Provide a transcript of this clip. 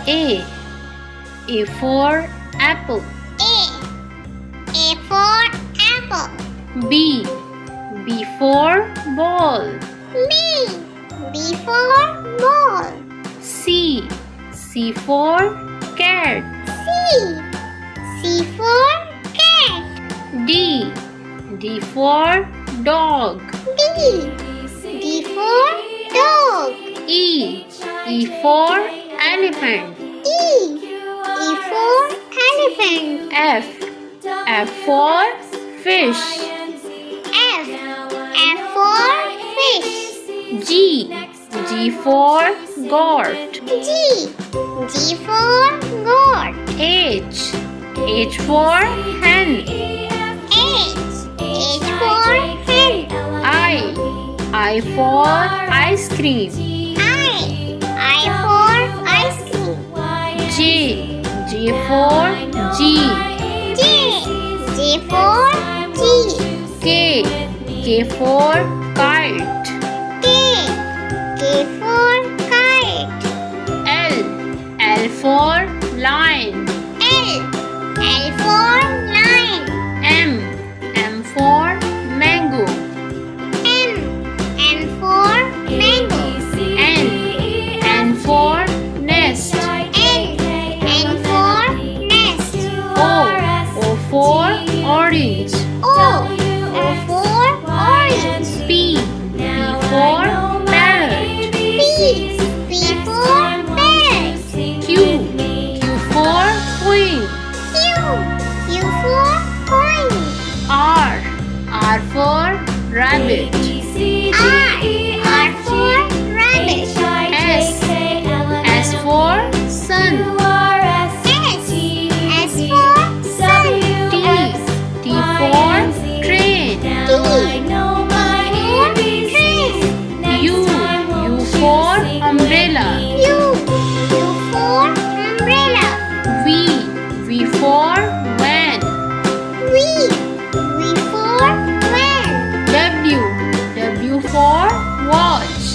A. A for apple. A for apple. B. B for ball. B for ball. C. C for cat. C for cat. D. D for dog. D for dog. E. E for elephant. E for elephant. F. F for fish. F for fish. G. G for goat. G for goat. H. H for hen. H for hen. I for ice cream. I for ice cream. J. J for G. J for G. K. K for kite. K for kite. L. L for lion. L for lion. M. M for mango. M for mango. N for nest. N for nest. O for orange. O for orange. P for parrot. P for parrot. Q for queen. Q for coin. R for rabbit. R for rabbit. S for sun. S for sun. T for train. U for umbrella. U for umbrella. V for van. V for van. W for watch.